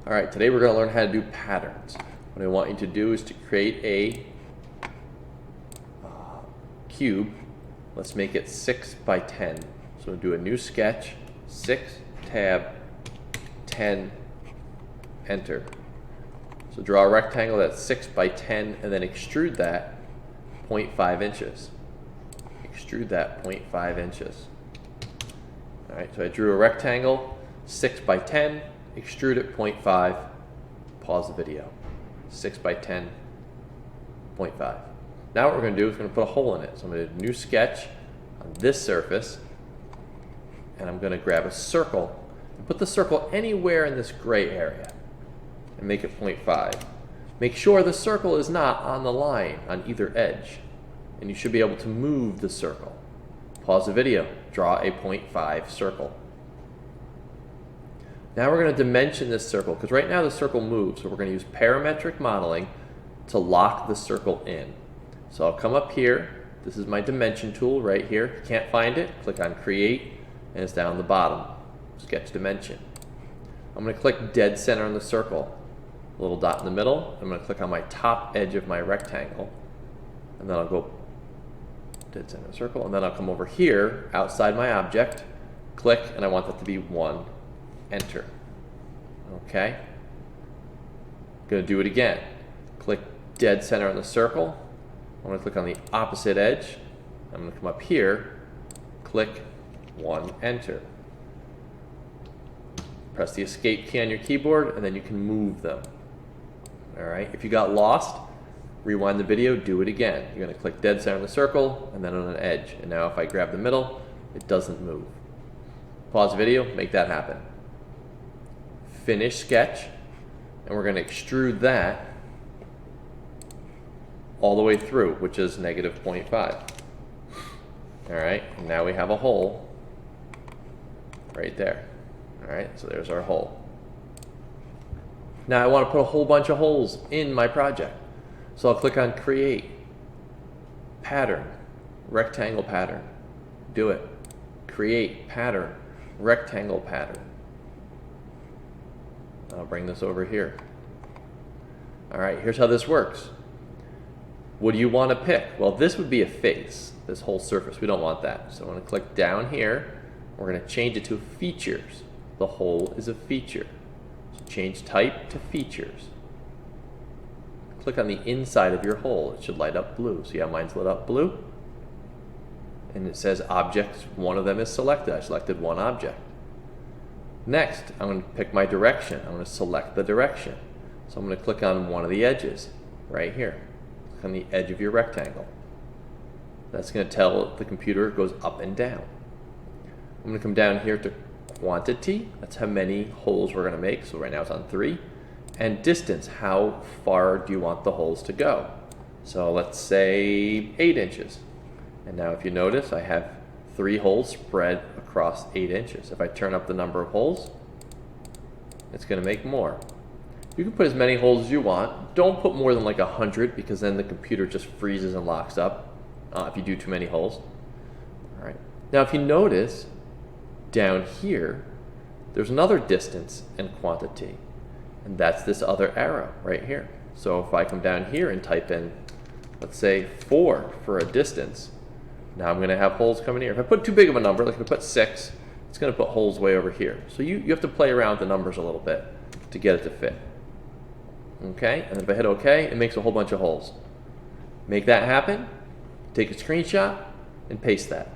All right, today we're going to learn how to do patterns. What I want you to do is to create a cube. Let's make it 6 by 10. So we'll do a new sketch, 6, tab, 10, enter. So draw a rectangle that's 6 by 10 and then extrude that 0.5 inches. Extrude that 0.5 inches. All right, so I drew a rectangle, 6 by 10, extrude it 0.5, pause the video. 6 by 10, 0.5. Now what we're going to do is we're going to put a hole in it. So I'm going to do a new sketch on this surface, and I'm going to grab a circle and put the circle anywhere in this gray area and make it 0.5. Make sure the circle is not on the line on either edge, and you should be able to move the circle. Pause the video, draw a 0.5 circle. Now we're going to dimension this circle, because right now the circle moves, so we're going to use parametric modeling to lock the circle in. So I'll come up here, this is my dimension tool right here. If you can't find it, click on create, and it's down the bottom, sketch dimension. I'm going to click dead center on the circle, a little dot in the middle. I'm going to click on my top edge of my rectangle, and then I'll go dead center circle, and then I'll come over here outside my object, click, and I want that to be 1, enter. Okay, going to do it again. Click dead center on the circle. I'm going to click on the opposite edge. I'm going to come up here, click 1, enter. Press the escape key on your keyboard, and then you can move them. All right, if you got lost, rewind the video, do it again. You're going to click dead center on the circle and then on an edge. And now if I grab the middle, it doesn't move. Pause the video, make that happen. Finish sketch, and we're going to extrude that all the way through, which is negative 0.5. All right, and now we have a hole right there. All right, so there's our hole. Now I want to put a whole bunch of holes in my project. So I'll click on create, pattern, rectangle pattern, do it. Create, pattern, rectangle pattern. I'll bring this over here. All right, here's how this works. What do you want to pick? Well, this would be a face, this whole surface. We don't want that. So I'm going to click down here. We're going to change it to features. The hole is a feature. So change type to features. Click on the inside of your hole. It should light up blue. See how mine's lit up blue? And it says objects. One of them is selected. I selected one object. Next, I'm going to pick my direction. I'm going to select the direction. So I'm going to click on one of the edges right here. Click on the edge of your rectangle. That's going to tell the computer it goes up and down. I'm going to come down here to quantity. That's how many holes we're going to make. So right now it's on 3. And distance, how far do you want the holes to go? So let's say 8 inches. And now if you notice, I have 3 holes spread across 8 inches. If I turn up the number of holes, it's going to make more. You can put as many holes as you want. Don't put more than like 100, because then the computer just freezes and locks up if you do too many holes. All right. Now if you notice, down here, there's another distance and quantity. And that's this other arrow right here. So if I come down here and type in, let's say 4 for a distance, now I'm going to have holes coming here. If I put too big of a number, like if I put 6, it's going to put holes way over here. So you have to play around with the numbers a little bit to get it to fit. Okay, and if I hit OK, it makes a whole bunch of holes. Make that happen, take a screenshot, and paste that.